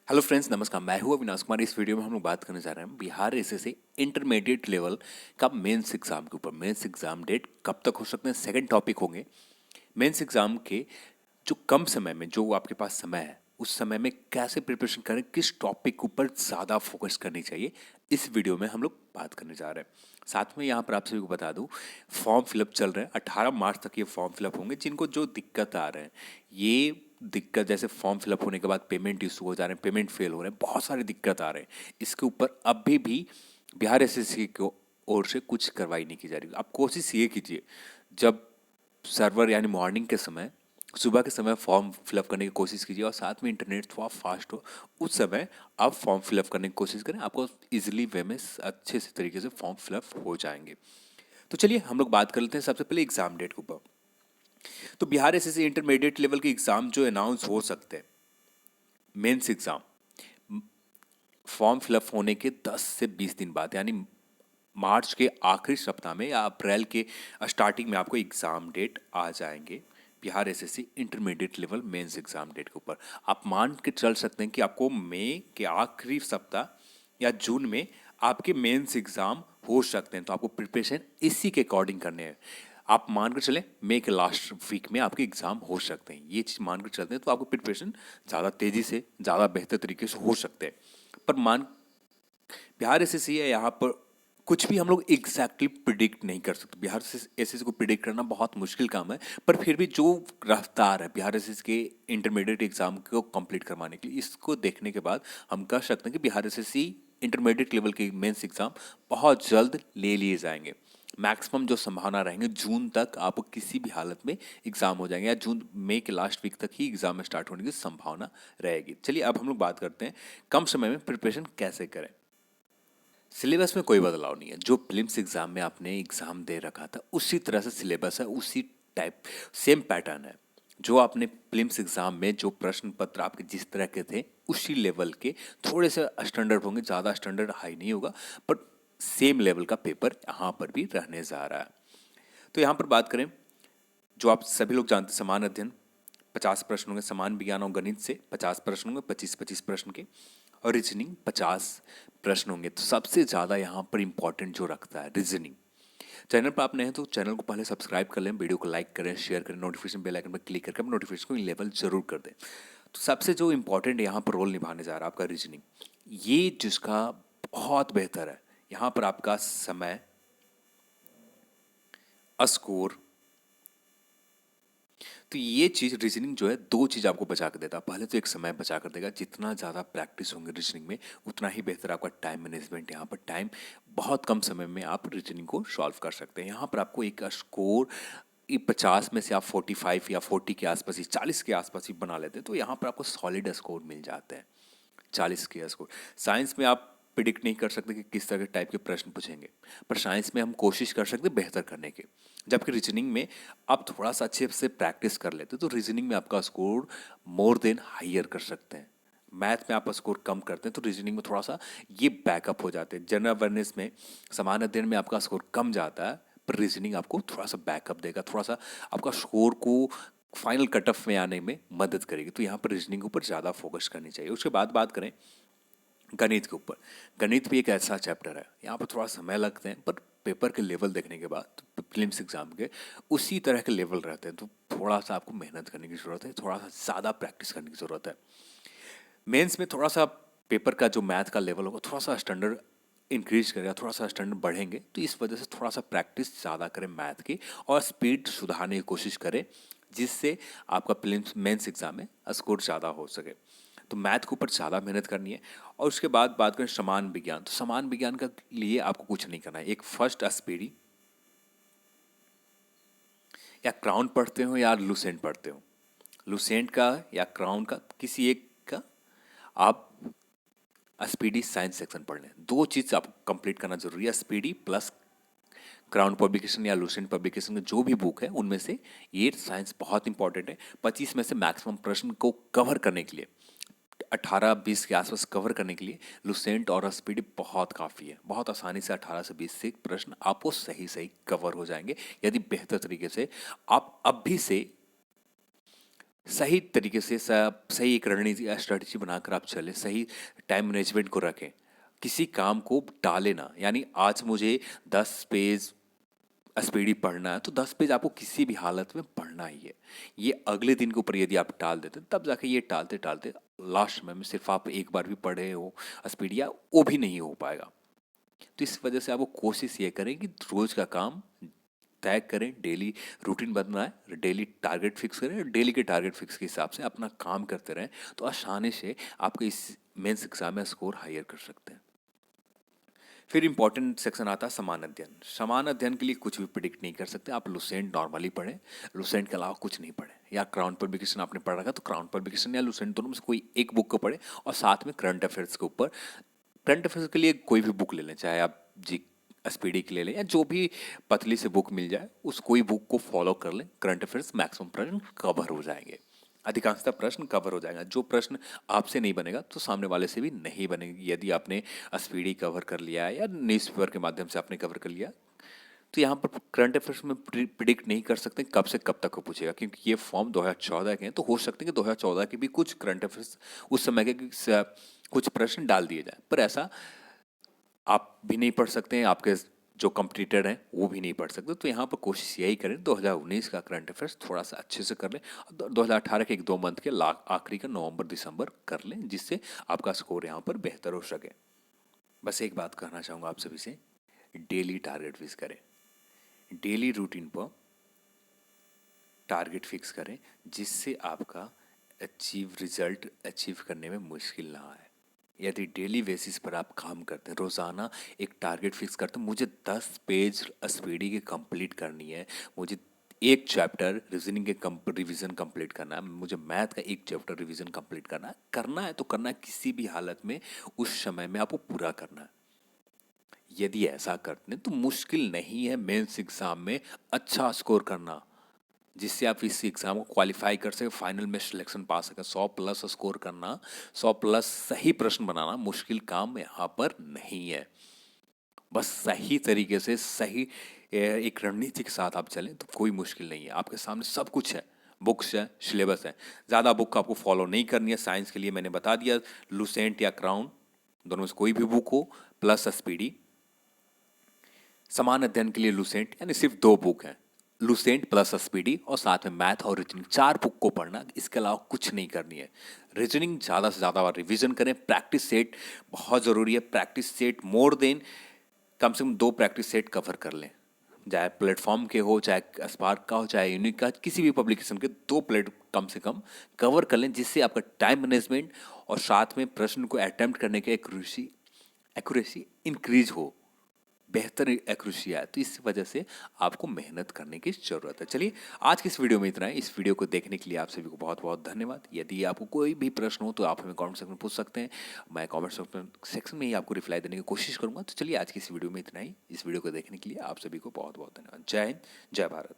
Hello friends, नमस्कार। मैं हूँ अविनाश कुमार। इस वीडियो में हम लोग बात करने जा रहे हैं बिहार एसएससी इंटरमीडिएट लेवल का मेंस एग्जाम के ऊपर। मेंस एग्जाम डेट कब तक हो सकते हैं, सेकंड टॉपिक होंगे। मेंस एग्जाम के जो कम समय में, जो आपके पास समय है, उस समय में कैसे प्रिपरेशन करें, किस टॉपिक के ऊपर ज़्यादा फोकस करनी चाहिए, इस वीडियो में हम लोग बात करने जा रहे हैं। साथ में यहाँ पर आप सभी को बता दूँ, फॉर्म फिलअप चल रहे हैं। 18 मार्च तक ये फॉर्म फिलअप होंगे। जिनको जो दिक्कत आ रहे हैं, ये दिक्कत जैसे फॉर्म फिलअप होने के बाद पेमेंट इशू हो जा रहे हैं, पेमेंट फेल हो रहे हैं, बहुत सारी दिक्कत आ रहे हैं। इसके ऊपर अभी भी बिहार एसएससी की ओर से कुछ कार्रवाई नहीं की जा रही। आप कोशिश ये कीजिए, जब सर्वर यानी मॉर्निंग के समय, सुबह के समय फॉर्म फिलअप करने की कोशिश कीजिए और साथ में इंटरनेट थोड़ा फास्ट हो, उस समय आप फॉर्म फिलअप करने की कोशिश करें। आपको इजीली वे में अच्छे से तरीके से फॉर्म फिलअप हो जाएंगे। तो चलिए हम लोग बात कर लेते हैं सबसे पहले एग्जाम डेट के ऊपर। तो बिहार एसएससी इंटरमीडिएट लेवल के एग्जाम जो अनाउंस हो सकते हैं, मेंस एग्जाम फॉर्म फिलअप होने के 10 से 20 दिन बाद, यानी मार्च के आखिरी सप्ताह में या अप्रैल के स्टार्टिंग में आपको एग्जाम डेट आ जाएंगे। Bihar SSC intermediate level mains exam date के ऊपर आप मान के चल सकते हैं कि आपको मई के आखिरी सप्ताह या जून में आपके मेंस एग्जाम हो सकते हैं। तो आपको प्रिपरेशन इसी के अकॉर्डिंग करने हैं। आप मान कर चलें मई के लास्ट वीक में आपके एग्जाम हो सकते हैं। ये चीज़ मान कर चलते हैं तो आपको प्रिपरेशन ज़्यादा तेज़ी से, ज़्यादा बेहतर तरीके से हो सकते हैं। पर मान बिहार एसएससी है, यहाँ पर कुछ भी हम लोग एग्जैक्टली प्रिडिक्ट नहीं कर सकते। बिहार एसएससी को प्रिडिक्ट करना बहुत मुश्किल काम है। पर फिर भी जो रफ्तार है बिहार एसएससी के इंटरमीडिएट एग्जाम को कंप्लीट करवाने के लिए, इसको देखने के बाद हम कह सकते हैं कि बिहार एसएससी इंटरमीडिएट लेवल के मेंस एग्जाम बहुत जल्द ले लिए जाएंगे। मैक्सिमम जो संभावना रहेंगे, जून तक आपको किसी भी हालत में एग्जाम हो जाएंगे, या जून मई के लास्ट वीक तक ही एग्जाम में स्टार्ट होने की संभावना रहेगी। चलिए अब हम लोग बात करते हैं कम समय में प्रिपरेशन कैसे करें। सिलेबस में कोई बदलाव नहीं है। जो प्रीलिम्स एग्जाम में आपने एग्जाम दे रखा था, उसी तरह से सिलेबस है, उसी टाइप सेम पैटर्न है। जो आपने प्रीलिम्स एग्जाम में जो प्रश्न पत्र आपके जिस तरह के थे, उसी लेवल के थोड़े से स्टैंडर्ड होंगे, ज़्यादा स्टैंडर्ड हाई नहीं होगा, बट सेम लेवल का पेपर यहाँ पर भी रहने जा रहा है। तो यहाँ पर बात करें, जो आप सभी लोग जानते हैं, समान अध्ययन 50 प्रश्न होंगे, समान विज्ञान और गणित से 50 प्रश्न होंगे, 25-25 प्रश्न के, और रीजनिंग 50 प्रश्न होंगे। तो सबसे ज़्यादा यहाँ पर इंपॉर्टेंट जो रखता है रीजनिंग। चैनल पर आप नए हैं तो चैनल को पहले सब्सक्राइब कर लें, वीडियो को लाइक करें, शेयर करें, नोटिफिकेशन बेल आइकन पर क्लिक करके नोटिफिकेशन को लेवल जरूर कर दें। तो सबसे जो इंपॉर्टेंट यहाँ पर रोल निभाने जा रहा है आपका रीजनिंग, ये जिसका बहुत बेहतर है। यहाँ पर आपका समय, स्कोर, तो ये चीज़ रीजनिंग जो है, दो चीज़ आपको बचा कर देता है। पहले तो एक समय बचा कर देगा। जितना ज़्यादा प्रैक्टिस होंगे रीजनिंग में, उतना ही बेहतर आपका टाइम मैनेजमेंट। यहाँ पर टाइम, बहुत कम समय में आप रीजनिंग को सॉल्व कर सकते हैं। यहाँ पर आपको एक स्कोर 50 में से आप 45 या 40 के आसपास ही, 40 के आसपास ही बना लेते हैं, तो यहाँ पर आपको सॉलिड स्कोर मिल जाते हैं। 40 के स्कोर। साइंस में आप प्रिडिक्ट नहीं कर सकते कि किस तरह के टाइप के प्रश्न पूछेंगे, पर साइंस में हम कोशिश कर सकते हैं बेहतर करने की। जबकि रीजनिंग में आप थोड़ा सा अच्छे से प्रैक्टिस कर लेते तो रीजनिंग में आपका स्कोर मोर देन हायर कर सकते हैं। मैथ में आप स्कोर कम करते हैं तो रीजनिंग में थोड़ा सा ये बैकअप हो जाते हैं। जनरल अवेयरनेस में, समान अध्ययन में आपका स्कोर कम जाता है, पर रीजनिंग आपको थोड़ा सा बैकअप देगा, थोड़ा सा आपका स्कोर को फाइनल कट ऑफ में आने में मदद करेगी। तो यहाँ पर रीजनिंग के ऊपर ज़्यादा फोकस करनी चाहिए। उसके बाद बात करें गणित के ऊपर। गणित भी एक ऐसा चैप्टर है, यहाँ पर थोड़ा समय लगते हैं, पर पेपर के लेवल देखने के बाद प्रीलिम्स एग्जाम के उसी तरह के लेवल रहते हैं। तो थोड़ा सा आपको मेहनत करने की ज़रूरत है, थोड़ा सा ज़्यादा प्रैक्टिस करने की ज़रूरत है। मेंस में थोड़ा सा पेपर का जो मैथ का लेवल होगा, थोड़ा सा स्टैंडर्ड इंक्रीज करेगा, थोड़ा सा स्टैंडर्ड बढ़ेंगे। तो इस वजह से थोड़ा सा प्रैक्टिस ज़्यादा करें मैथ की, और स्पीड सुधारने की कोशिश करें, जिससे आपका प्रीलिम्स मेंस एग्जाम में स्कोर ज़्यादा हो सके। तो मैथ के ऊपर ज़्यादा मेहनत करनी है। और उसके बाद बात करें समान विज्ञान, तो समान विज्ञान का लिए आपको कुछ नहीं करना है। एक फर्स्ट स्पीडी या क्राउन पढ़ते हो या लुसेंट पढ़ते हो, लुसेंट का या क्राउन का, किसी एक का आप स्पीडी साइंस सेक्शन पढ़ लें। दो चीज़ आपको कंप्लीट करना जरूरी है, स्पीडी प्लस क्राउन पब्लिकेशन या लुसेंट पब्लिकेशन का जो भी बुक है उनमें से ये साइंस बहुत इंपॉर्टेंट है। 25 में से मैक्सिमम प्रश्न को कवर करने के लिए, 18-20 के आसपास कवर करने के लिए लुसेंट और स्पीडी बहुत काफ़ी है। बहुत आसानी से 18 से 20 से प्रश्न आपको सही सही कवर हो जाएंगे, यदि बेहतर तरीके से आप अब भी से सही तरीके से सही एक रणनीति या स्ट्रेटजी बनाकर आप चलें, सही टाइम मैनेजमेंट को रखें, किसी काम को टाले ना। यानी आज मुझे 10 पेज स्पीडी पढ़ना है तो 10 पेज आपको किसी भी हालत में पढ़ना ही है। ये अगले दिन के ऊपर यदि आप टाल देते हैं तब जाके ये टालते टालते लास्ट में सिर्फ आप एक बार भी पढ़े हो स्पीडी, या वो भी नहीं हो पाएगा। तो इस वजह से आपको कोशिश ये करें कि रोज का काम तय करें, डेली रूटीन बनाएं, डेली टारगेट फिक्स करें, डेली के टारगेट फिक्स के हिसाब से अपना काम करते रहें, तो आसानी से आपके इस मेंस एग्जाम में स्कोर हायर कर सकते हैं। फिर इंपॉर्टेंट सेक्शन आता है समान अध्ययन। समान अध्ययन के लिए कुछ भी प्रिडिक्ट नहीं कर सकते। आप लुसेंट नॉर्मली पढ़ें, लुसेंट के अलावा कुछ नहीं पढ़ें, या क्राउन पब्लिकेशन आपने पढ़ रखा तो क्राउन पब्लिकेशन या लुसेंट दोनों में से कोई एक बुक को पढ़ें, और साथ में करंट अफेयर्स के ऊपर, करंट अफेयर्स के लिए कोई भी बुक ले लें, चाहे आप जी एसपीडी की ले लें या जो भी पतली से बुक मिल जाए उस कोई बुक को फॉलो कर लें। करंट अफेयर्स मैक्सिमम प्रश्न कवर हो जाएंगे, अधिकांशतः प्रश्न कवर हो जाएगा। जो प्रश्न आपसे नहीं बनेगा तो सामने वाले से भी नहीं बनेगी। यदि आपने एसपीडी कवर कर लिया है या न्यूज़पेपर के माध्यम से आपने कवर कर लिया, तो यहाँ पर करंट अफेयर्स में प्रिडिक्ट नहीं कर सकते कब से कब तक वो पूछेगा, क्योंकि ये फॉर्म 2014 के हैं। तो हो सकते हैं कि 2014 के भी कुछ करंट अफेयर्स उस समय के कुछ प्रश्न डाल दिए जाए, पर ऐसा आप भी नहीं पढ़ सकते हैं, आपके जो कंपटीटर हैं वो भी नहीं पढ़ सकते। तो यहाँ पर कोशिश यही करें 2019 का करंट अफेयर्स थोड़ा सा अच्छे से कर लें, 2018 के 1-2 मंथ के आखिरी का नवंबर दिसंबर कर लें, जिससे आपका स्कोर यहाँ पर बेहतर हो सके। बस एक बात कहना चाहूँगा आप सभी से, डेली टारगेट फिक्स करें, डेली रूटीन पर टारगेट फिक्स करें, जिससे आपका रिजल्ट अचीव करने में मुश्किल ना आए। यदि डेली बेसिस पर आप काम करते हैं, रोज़ाना एक टारगेट फिक्स करते हैं, मुझे 10 पेज स्पीडी की कंप्लीट करनी है, मुझे एक चैप्टर रीजनिंग के रिवीजन कंप्लीट करना है, मुझे मैथ का एक चैप्टर रिवीजन कंप्लीट करना है तो करना है, किसी भी हालत में उस समय में आपको पूरा करना है। यदि ऐसा करते हैं तो मुश्किल नहीं है मेंस एग्जाम में अच्छा स्कोर करना, जिससे आप इस एग्ज़ाम को क्वालिफाई कर सके, फाइनल में सिलेक्शन पा सके। 100+ स्कोर करना, 100+ सही प्रश्न बनाना मुश्किल काम यहाँ पर नहीं है। बस सही तरीके से सही एक रणनीति के साथ आप चलें तो कोई मुश्किल नहीं है। आपके सामने सब कुछ है, बुक्स है, सिलेबस है। ज़्यादा बुक आपको फॉलो नहीं करनी है। साइंस के लिए मैंने बता दिया, लुसेंट या क्राउन दोनों में से कोई भी बुक हो, प्लस स्पीडी। समान अध्ययन के लिए लुसेंट, यानी सिर्फ 2 बुक हैं, लुसेंट प्लस स्पीडी, और साथ में मैथ और रीजनिंग, 4 बुक को पढ़ना, इसके अलावा कुछ नहीं करनी है। रीजनिंग ज़्यादा से ज़्यादा बार रिवीजन करें, प्रैक्टिस सेट बहुत ज़रूरी है। प्रैक्टिस सेट मोर देन कम से कम 2 प्रैक्टिस सेट कवर कर लें, चाहे प्लेटफॉर्म के हो, चाहे स्पार्क का हो, चाहे यूनिक का, किसी भी पब्लिकेशन के 2 प्लेट कम से कम कवर कर लें, जिससे आपका टाइम मैनेजमेंट और साथ में प्रश्न को अटेम्प्ट करने के एक्यूरेसी इंक्रीज हो, बेहतर एक्यूरेसी आए। तो इस वजह से आपको मेहनत करने की ज़रूरत है। चलिए, आज की इस वीडियो में इतना है। इस वीडियो को देखने के लिए आप सभी को बहुत बहुत धन्यवाद। यदि आपको कोई भी प्रश्न हो तो आप हमें कमेंट सेक्शन में पूछ सकते हैं, मैं कमेंट सेक्शन में ही आपको रिप्लाई देने की कोशिश करूंगा। तो चलिए, आज की इस वीडियो में इतना ही। इस वीडियो को देखने के लिए आप सभी को बहुत बहुत धन्यवाद। जय हिंद, जय भारत।